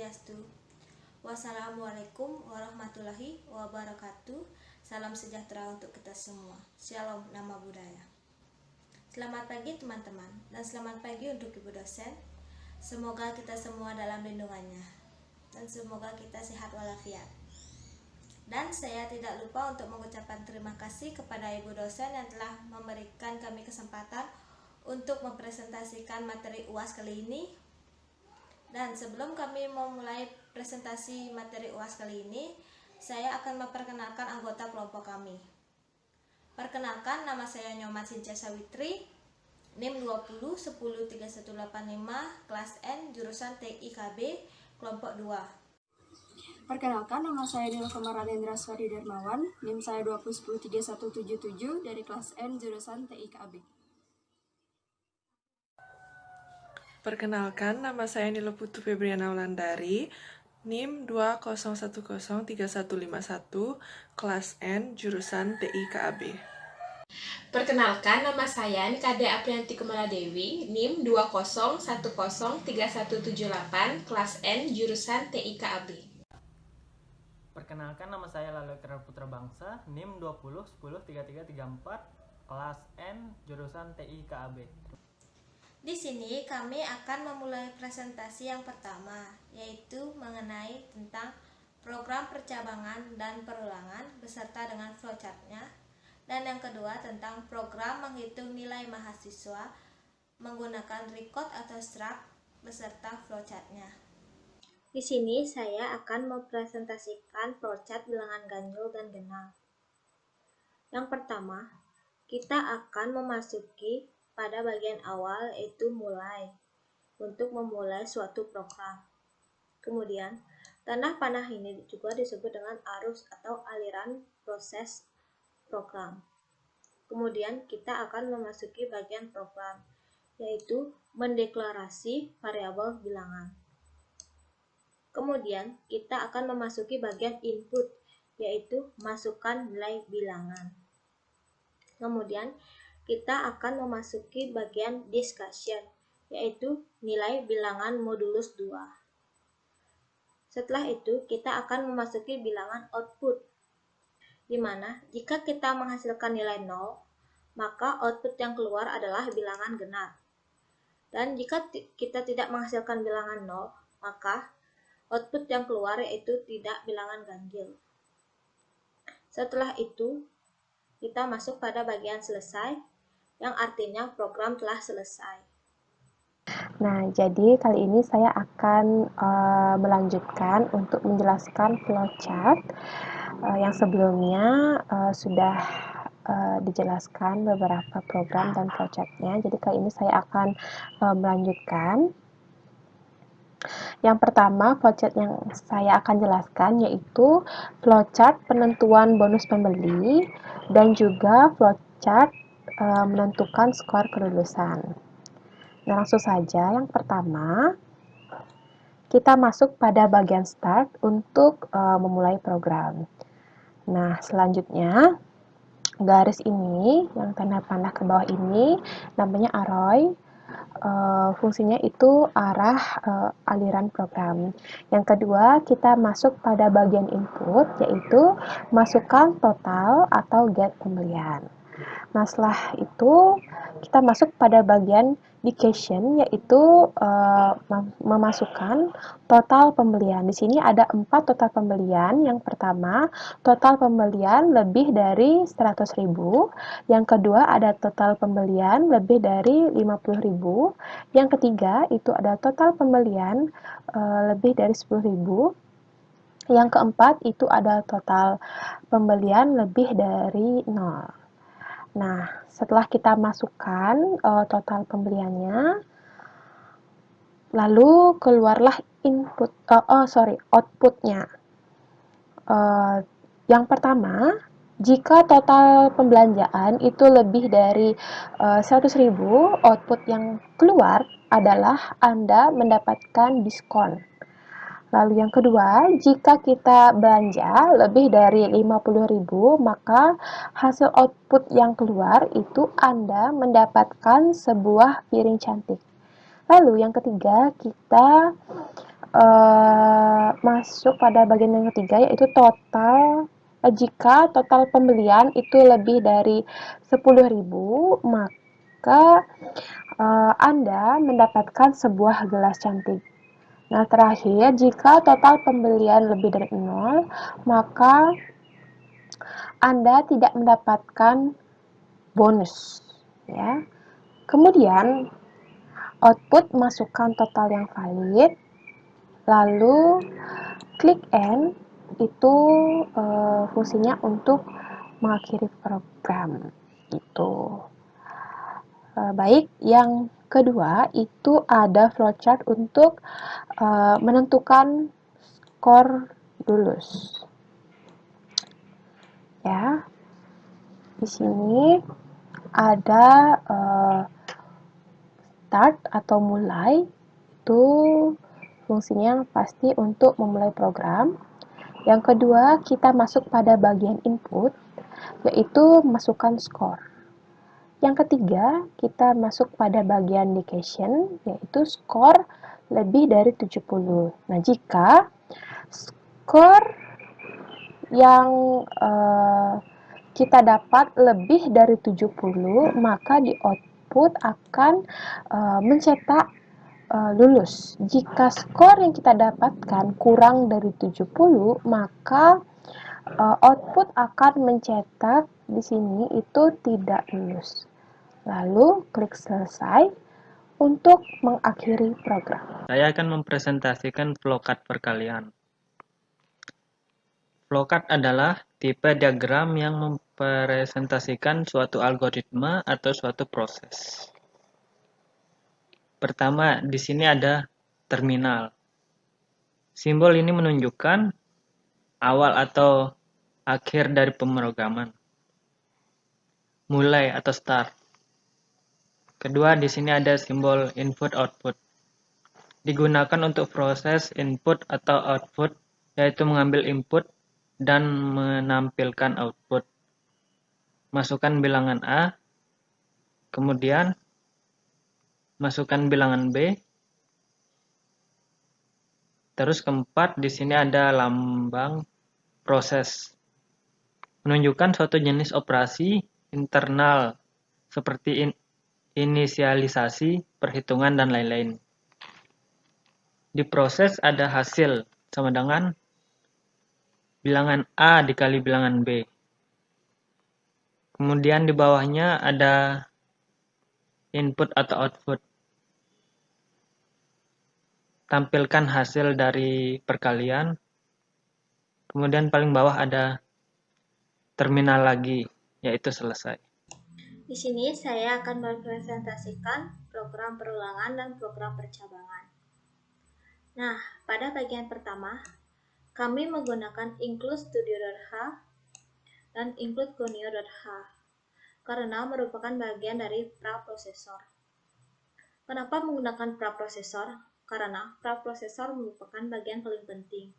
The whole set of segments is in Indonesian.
Swastiastu. Wassalamualaikum warahmatullahi wabarakatuh. Salam sejahtera untuk kita semua. Shalom, nama budaya. Selamat pagi teman-teman, dan selamat pagi untuk ibu dosen. Semoga kita semua dalam lindungannya, dan semoga kita sehat walafiat. Dan saya tidak lupa untuk mengucapkan terima kasih kepada ibu dosen yang telah memberikan kami kesempatan untuk mempresentasikan materi UAS kali ini. Dan sebelum kami memulai presentasi materi UAS kali ini, saya akan memperkenalkan anggota kelompok kami. Perkenalkan, nama saya Nyoman Sinca Sawitri, NIM 20103185, kelas N, jurusan TIKB, kelompok 2. Perkenalkan, nama saya Dila Komaradendra Swadi Darmawan, NIM saya 20103177 dari kelas N, jurusan TIKB. Perkenalkan, nama saya Nilo Putu Febriana Wulandari, NIM 2010313151, kelas N, jurusan TIKAB. Perkenalkan, nama saya Nikade Aprianti Kumaladewi, NIM 20103178, kelas N, jurusan TIKAB. Perkenalkan, nama saya Lalo Ikrar Putra Bangsa, NIM 20103334, kelas N, jurusan TIKAB. Di sini kami akan memulai presentasi yang pertama, yaitu mengenai tentang program percabangan dan perulangan beserta dengan flowchart-nya, dan yang kedua tentang program menghitung nilai mahasiswa menggunakan record atau struct beserta flowchart-nya. Di sini saya akan mempresentasikan flowchart bilangan ganjil dan genap. Yang pertama, kita akan memasuki pada bagian awal, yaitu mulai, untuk memulai suatu program. Kemudian, tanda panah ini juga disebut dengan arus atau aliran proses program. Kemudian, kita akan memasuki bagian program, yaitu mendeklarasi variabel bilangan. Kemudian, kita akan memasuki bagian input, yaitu masukkan nilai bilangan. Kemudian, kita akan memasuki bagian discussion, yaitu nilai bilangan modulus 2. Setelah itu, kita akan memasuki bilangan output, di mana jika kita menghasilkan nilai 0, maka output yang keluar adalah bilangan genap. Dan jika kita tidak menghasilkan bilangan 0, maka output yang keluar yaitu tidak bilangan ganjil. Setelah itu, kita masuk pada bagian selesai, yang artinya program telah selesai. Nah, jadi kali ini saya akan melanjutkan untuk menjelaskan flowchart yang sebelumnya sudah dijelaskan beberapa program dan flowchart-nya. Jadi kali ini saya akan melanjutkan. Yang pertama, flowchart yang saya akan jelaskan yaitu flowchart penentuan bonus pembeli dan juga flowchart menentukan skor kelulusan. Nah, langsung saja yang pertama, kita masuk pada bagian start untuk memulai program. Nah, selanjutnya, garis ini, yang tanda panah ke bawah ini, namanya arrow. Fungsinya itu arah aliran program. Yang kedua, kita masuk pada bagian input, yaitu masukkan total atau get pembelian. Nah, setelah itu kita masuk pada bagian dedication, yaitu memasukkan total pembelian. Di sini ada 4 total pembelian. Yang pertama, total pembelian lebih dari 100.000. Yang kedua, ada total pembelian lebih dari 50.000. Yang ketiga, itu ada total pembelian lebih dari 10.000. Yang keempat, itu ada total pembelian lebih dari 0. Nah, setelah kita masukkan total pembeliannya, lalu keluarlah outputnya. Yang pertama, jika total pembelanjaan itu lebih dari 100.000, output yang keluar adalah Anda mendapatkan diskon. Lalu yang kedua, jika kita belanja lebih dari 50.000, maka hasil output yang keluar itu Anda mendapatkan sebuah piring cantik. Lalu yang ketiga, kita masuk pada bagian yang ketiga, yaitu jika total pembelian itu lebih dari 10.000, maka Anda mendapatkan sebuah gelas cantik. Nah, terakhir, jika total pembelian lebih dari 0, maka Anda tidak mendapatkan bonus, ya. Kemudian, output masukkan total yang valid, lalu klik End, itu fungsinya untuk mengakhiri program. Itu. Baik, yang kedua itu ada flowchart untuk menentukan skor lulus. Ya, di sini ada start atau mulai, itu fungsinya pasti untuk memulai program. Yang kedua, kita masuk pada bagian input, yaitu masukkan skor. Yang ketiga, kita masuk pada bagian indication, yaitu skor lebih dari 70. Nah, jika skor yang kita dapat lebih dari 70, maka di output akan mencetak lulus. Jika skor yang kita dapatkan kurang dari 70, maka output akan mencetak di sini itu tidak lulus. Lalu klik selesai untuk mengakhiri program. Saya akan mempresentasikan flowchart perkalian. Flowchart adalah tipe diagram yang mempresentasikan suatu algoritma atau suatu proses. Pertama, di sini ada terminal. Simbol ini menunjukkan awal atau akhir dari pemrograman. Mulai atau start. Kedua, di sini ada simbol input-output. Digunakan untuk proses input atau output, yaitu mengambil input dan menampilkan output. Masukkan bilangan A, kemudian masukkan bilangan B. Terus keempat, di sini ada lambang proses. Menunjukkan suatu jenis operasi internal seperti inisialisasi, perhitungan, dan lain-lain. Di proses ada hasil sama dengan bilangan A dikali bilangan B. Kemudian di bawahnya ada input atau output. Tampilkan hasil dari perkalian. Kemudian paling bawah ada terminal lagi, yaitu selesai. Di sini saya akan mempresentasikan program perulangan dan program percabangan. Nah, pada bagian pertama, kami menggunakan include-studio.h dan include-conio.h karena merupakan bagian dari praprosesor. Kenapa menggunakan praprosesor? Karena praprosesor merupakan bagian paling penting.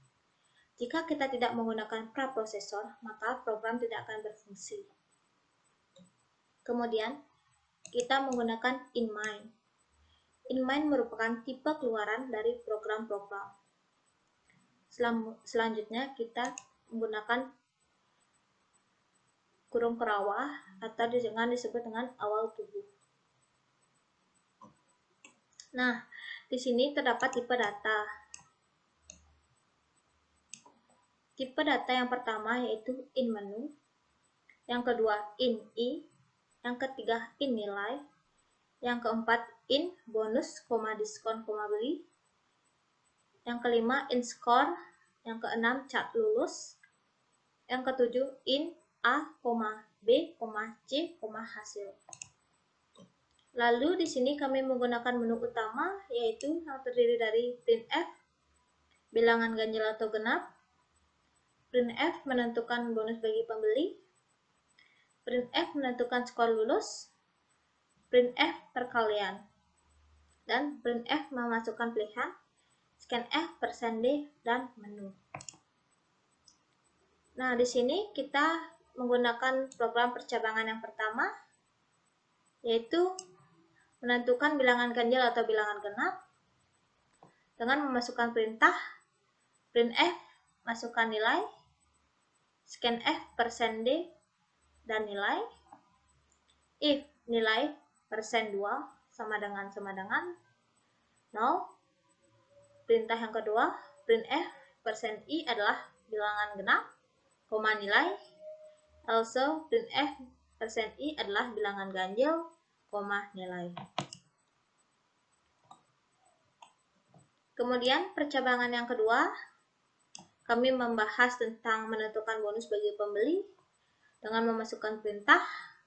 Jika kita tidak menggunakan praprosesor, maka program tidak akan berfungsi. Kemudian, kita menggunakan inMine. inMine merupakan tipe keluaran dari program-program. Selanjutnya, kita menggunakan kurung kerawah atau disebut dengan awal tubuh. Nah, di sini terdapat tipe data. Tipe data yang pertama yaitu inMenu, yang kedua inI, yang ketiga inNilai, yang keempat inBonus, diskon, beli, yang kelima inScore, yang keenam cat lulus, yang ketujuh inA, B, C, hasil. Lalu di sini kami menggunakan menu utama yaitu yang terdiri dari printf, bilangan ganjil atau genap, printf menentukan bonus bagi pembeli, printf menentukan skor lulus, printf perkalian, dan printf memasukkan pilihan, scanf, %D, dan menu. Nah, di sini kita menggunakan program percabangan yang pertama, yaitu menentukan bilangan ganjil atau bilangan genap. dengan memasukkan perintah printf masukkan nilai, scanf %d dan nilai. If nilai %2 sama dengan 0, perintah yang kedua printf %i adalah bilangan genap, koma nilai, also printf %i adalah bilangan ganjil, koma nilai. Kemudian percabangan yang kedua, kami membahas tentang menentukan bonus bagi pembeli dengan memasukkan perintah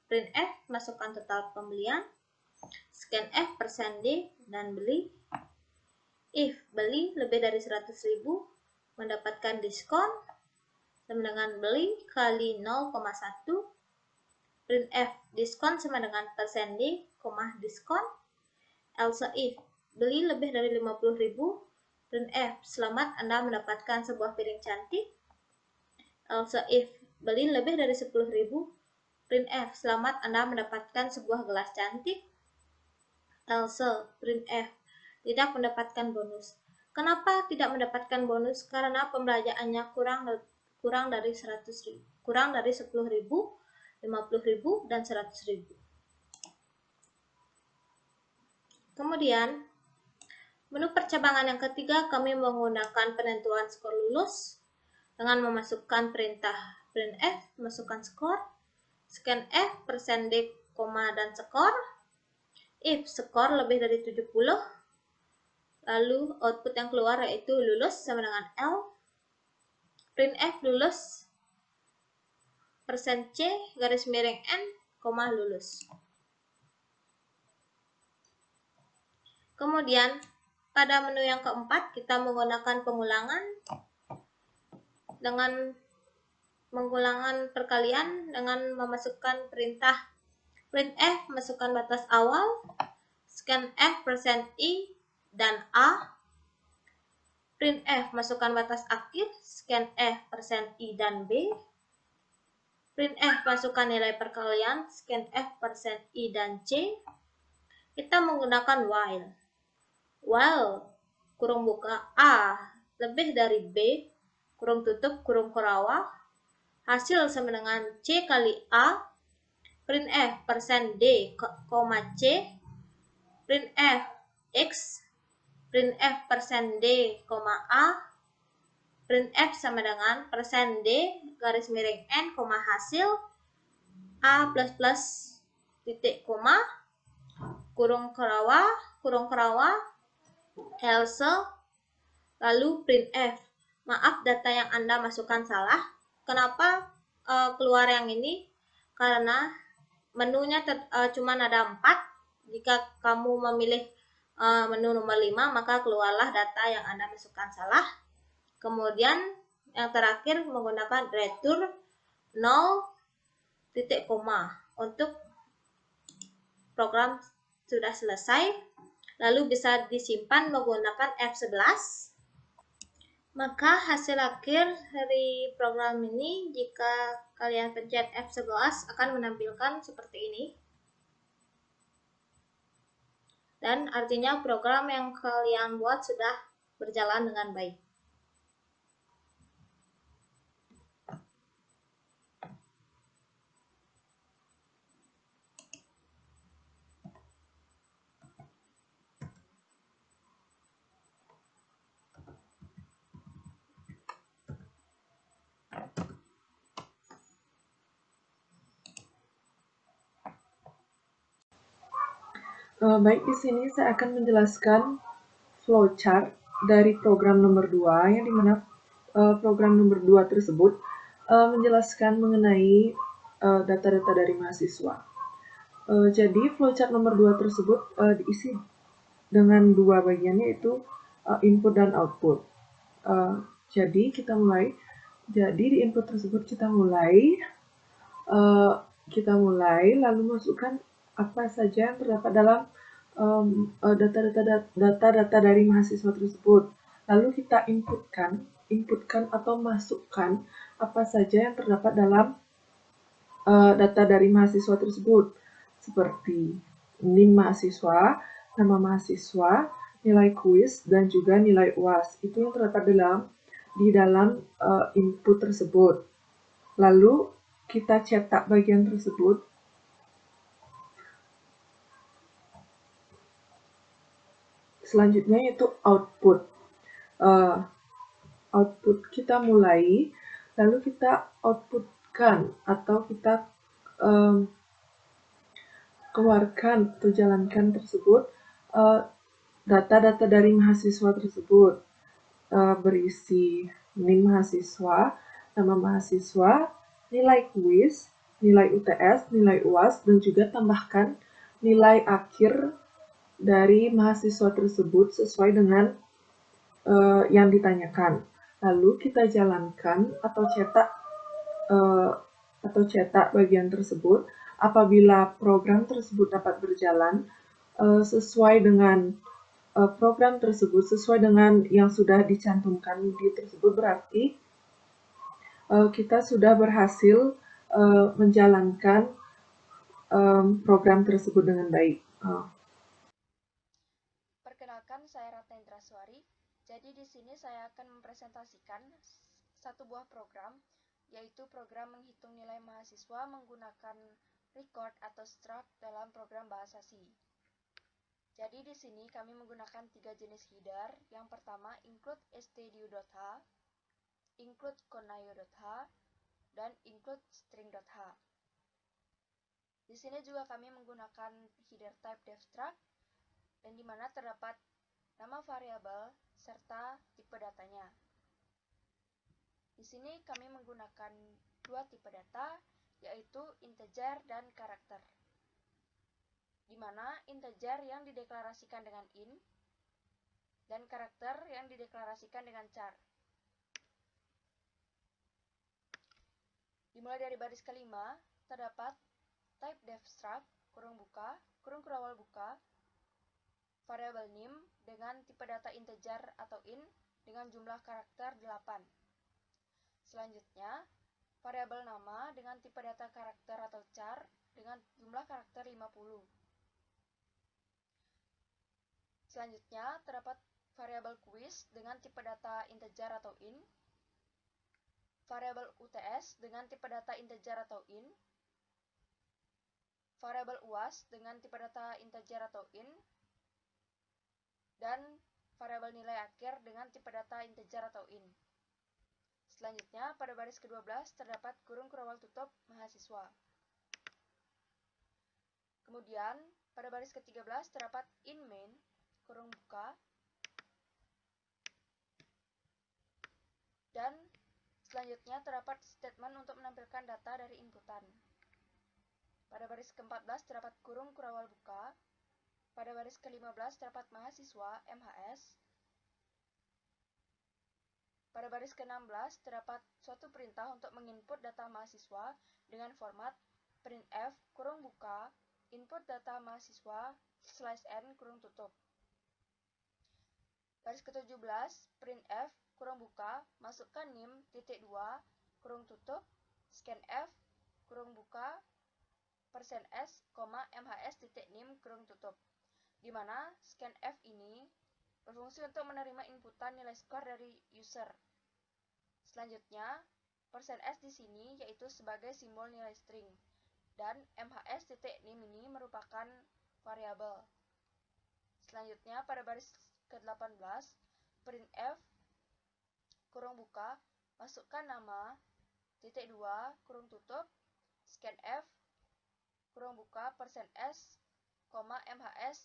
printf masukkan total pembelian, scanf %d dan beli. If beli lebih dari 100.000 mendapatkan diskon sama dengan beli kali 0,1, printf diskon sama dengan %d, diskon. Also if beli lebih dari 50.000, printf selamat Anda mendapatkan sebuah piring cantik. Also if beli lebih dari 10.000, printf selamat Anda mendapatkan sebuah gelas cantik. Also printf tidak mendapatkan bonus. Kenapa tidak mendapatkan bonus? Karena pembelanjaannya kurang dari 10.000, 50.000, dan 100.000. Kemudian, menu percabangan yang ketiga kami menggunakan penentuan skor lulus dengan memasukkan perintah printf masukkan skor, scanf %d, dan skor. If skor lebih dari 70, lalu output yang keluar yaitu lulus sama dengan L. Printf lulus %c garis miring n, lulus. Kemudian pada menu yang keempat kita menggunakan pengulangan dengan pengulangan perkalian dengan memasukkan perintah printf masukkan batas awal, scanf %i dan A, printf masukkan batas akhir, scanf %i dan B, printf masukkan nilai perkalian, scanf %i dan C. Kita menggunakan while kurung buka A lebih dari B, kurung tutup, kurung kurawa, hasil sama dengan C kali A, printf %d, C, printf X, printf %d, A, printf sama dengan %d garis miring n, hasil A++ titik koma, kurung kerawa, else, lalu printf. Maaf data yang Anda masukkan salah. Kenapa keluar yang ini? Karena menunya cuma ada 4. Jika kamu memilih menu nomor 5, maka keluarlah data yang Anda masukkan salah. Kemudian yang terakhir menggunakan return 0 titik koma untuk program sudah selesai, lalu bisa disimpan menggunakan F11. Maka hasil akhir dari program ini jika kalian pencet F11 akan menampilkan seperti ini. Dan artinya program yang kalian buat sudah berjalan dengan baik. Baik, di sini saya akan menjelaskan flowchart dari program nomor 2, yang dimana program nomor 2 tersebut menjelaskan mengenai data-data dari mahasiswa. Jadi flowchart nomor 2 tersebut diisi dengan 2 bagian, yaitu input dan output. Jadi kita mulai. Jadi di input tersebut kita mulai lalu masukkan apa saja yang terdapat dalam data-data dari mahasiswa tersebut. Lalu kita inputkan atau masukkan apa saja yang terdapat dalam data dari mahasiswa tersebut, seperti NIM mahasiswa, nama mahasiswa, nilai kuis, dan juga nilai UAS. Itu yang terdapat di dalam input tersebut. Lalu kita cetak bagian tersebut. Selanjutnya yaitu output. Output kita mulai, lalu kita outputkan atau kita keluarkan atau jalankan tersebut data-data dari mahasiswa tersebut, berisi NIM mahasiswa, nama mahasiswa, nilai kuis, nilai UTS, nilai UAS, dan juga tambahkan nilai akhir dari mahasiswa tersebut sesuai dengan yang ditanyakan. Lalu kita jalankan atau cetak bagian tersebut. Apabila program tersebut dapat berjalan sesuai dengan program tersebut, sesuai dengan yang sudah dicantumkan di tersebut, berarti kita sudah berhasil menjalankan program tersebut dengan baik. Perkenalkan, saya Ratna Indraswari. Jadi di sini saya akan mempresentasikan satu buah program, yaitu program menghitung nilai mahasiswa menggunakan record atau struct dalam program bahasa C. Jadi di sini kami menggunakan 3 jenis header. Yang pertama include stdio.h, include conayo.h, dan include string.h. Di sini juga kami menggunakan header type devstruct, dan di mana terdapat nama variabel serta tipe datanya. Di sini kami menggunakan 2 tipe data, yaitu integer dan karakter. Di mana integer yang dideklarasikan dengan int dan karakter yang dideklarasikan dengan char. Dimulai dari baris kelima, terdapat type devstruct, kurung buka, kurung kurawal buka, variabel nim dengan tipe data integer atau int dengan jumlah karakter 8. Selanjutnya, variabel nama dengan tipe data karakter atau char dengan jumlah karakter 50. Selanjutnya, terdapat variabel quiz dengan tipe data integer atau int, variabel UTS dengan tipe data integer atau int, variabel UAS dengan tipe data integer atau int, dan variabel nilai akhir dengan tipe data integer atau int. Selanjutnya, pada baris ke-12 terdapat kurung kurawal tutup mahasiswa. Kemudian, pada baris ke-13 terdapat in main, kurung buka, dan selanjutnya terdapat statement untuk menampilkan data dari inputan. Pada baris ke-14 terdapat kurung kurawal buka, pada baris ke-15 terdapat mahasiswa MHS, pada baris ke-16 terdapat suatu perintah untuk menginput data mahasiswa dengan format printf kurung buka input data mahasiswa /n kurung tutup. Baris ke-17 printf kurung buka masukkan nim titik 2 kurung tutup scanf kurung buka %s, mhs titik nim kurung tutup, di mana scanf ini berfungsi untuk menerima inputan nilai skor dari user. Selanjutnya, %s di sini yaitu sebagai simbol nilai string, dan mhs titik nim ini merupakan variabel. Selanjutnya, pada baris ke-18, printf kurung buka masukkan nama titik 2 kurung tutup scanf kurung buka %s, mhs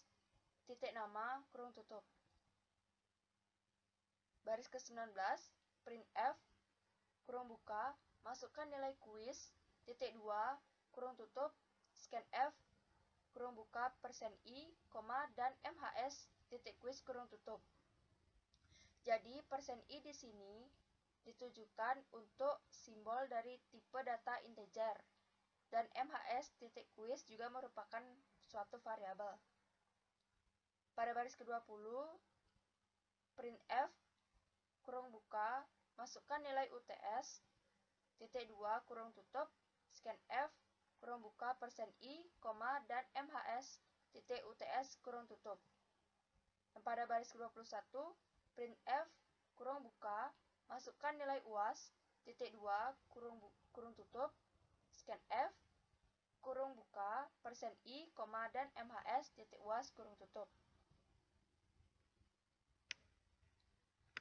titik nama kurung tutup. Baris ke-19, printf kurung buka masukkan nilai kuis titik 2 kurung tutup scanf kurung buka %i, dan mhs titik kuis kurung tutup. Jadi %i di sini ditujukan untuk simbol dari tipe data integer, dan mhs titik kuis juga merupakan suatu variabel. Pada baris ke-20, printf kurung buka masukkan nilai UTS titik 2 kurung tutup scanf kurung buka %i, dan mhs titik UTS kurung tutup. Dan pada baris ke-21, printf kurung buka, masukkan nilai UAS, titik 2, kurung tutup, scanf, kurung buka, %i, dan mhs, titik UAS, kurung tutup.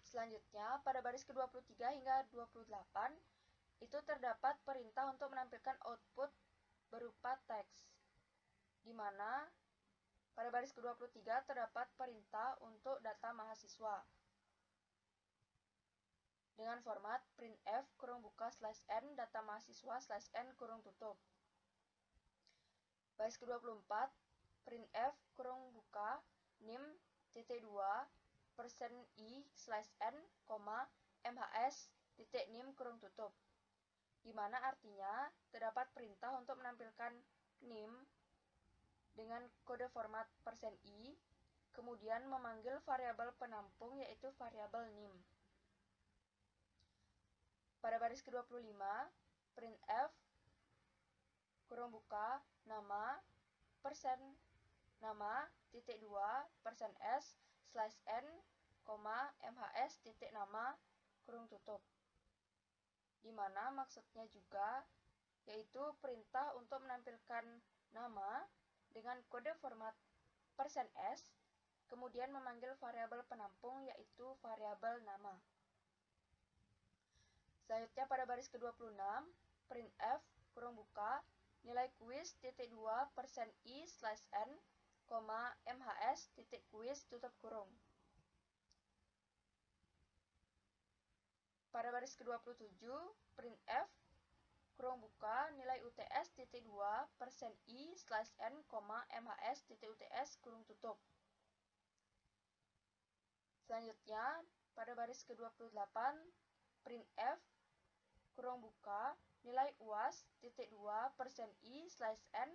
Selanjutnya, pada baris ke-23 hingga 28, itu terdapat perintah untuk menampilkan output berupa teks, di mana pada baris ke-23 terdapat perintah untuk data mahasiswa dengan format printf kurung buka /n data mahasiswa /n kurung tutup. Baris ke-24 printf kurung buka nim titik 2 %i /n, mhs titik nim kurung tutup, di mana artinya terdapat perintah untuk menampilkan nim dengan kode format %i, kemudian memanggil variabel penampung yaitu variabel nim. Pada baris ke-25, printf kurung buka nama nama titik 2 %s /n, mhs titik nama kurung tutup, di mana maksudnya juga yaitu perintah untuk menampilkan nama dengan kode format %s, kemudian memanggil variabel penampung yaitu variabel nama. Selanjutnya pada baris ke-26, printf kurung buka nilai kuis titik 2 %i /n, mhs titik kuis tutup kurung. Pada baris ke-27, printf kurung buka nilai UTS titik 2 %i /n, mhs titik UTS kurung tutup. Selanjutnya, pada baris ke-28, printf kurung buka nilai UAS titik 2 %i /n,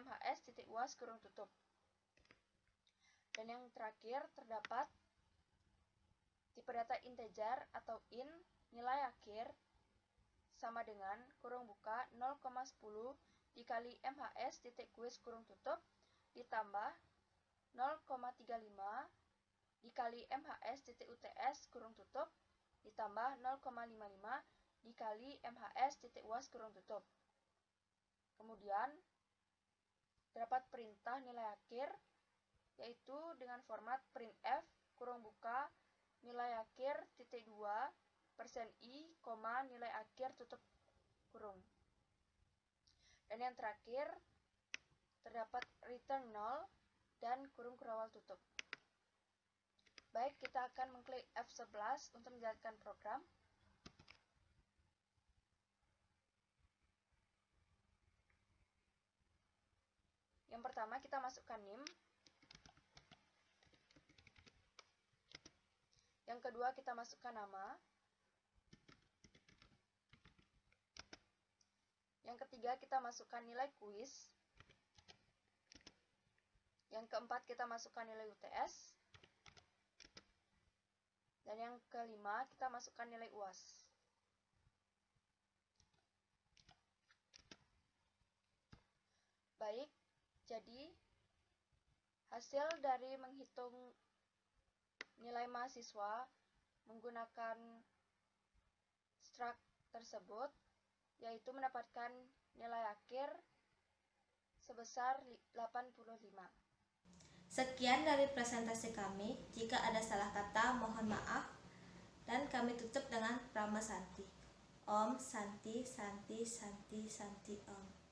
mhs titik UAS kurung tutup. Dan yang terakhir terdapat tipe data integer atau int nilai akhir sama dengan kurung buka 0,10 dikali mhs titik kuis kurung tutup ditambah 0,35 dikali mhs titik uts kurung tutup ditambah 0,55 dikali mhs titik uas kurung tutup. Kemudian terdapat perintah nilai akhir yaitu dengan format printf kurung buka nilai akhir titik 2 %i, nilai akhir tutup kurung. Dan yang terakhir terdapat return 0 dan kurung kurawal tutup. Baik, kita akan mengklik F11 untuk menjalankan program. Yang pertama kita masukkan nim. Yang kedua kita masukkan nama. Yang ketiga kita masukkan nilai kuis. Yang keempat kita masukkan nilai UTS. Dan yang kelima kita masukkan nilai UAS. Baik, jadi hasil dari menghitung nilai mahasiswa menggunakan struct tersebut yaitu mendapatkan nilai akhir sebesar 85. Sekian dari presentasi kami. Jika ada salah kata, mohon maaf. Dan kami tutup dengan Prama Santi. Om Santi Santi Santi Santi Om.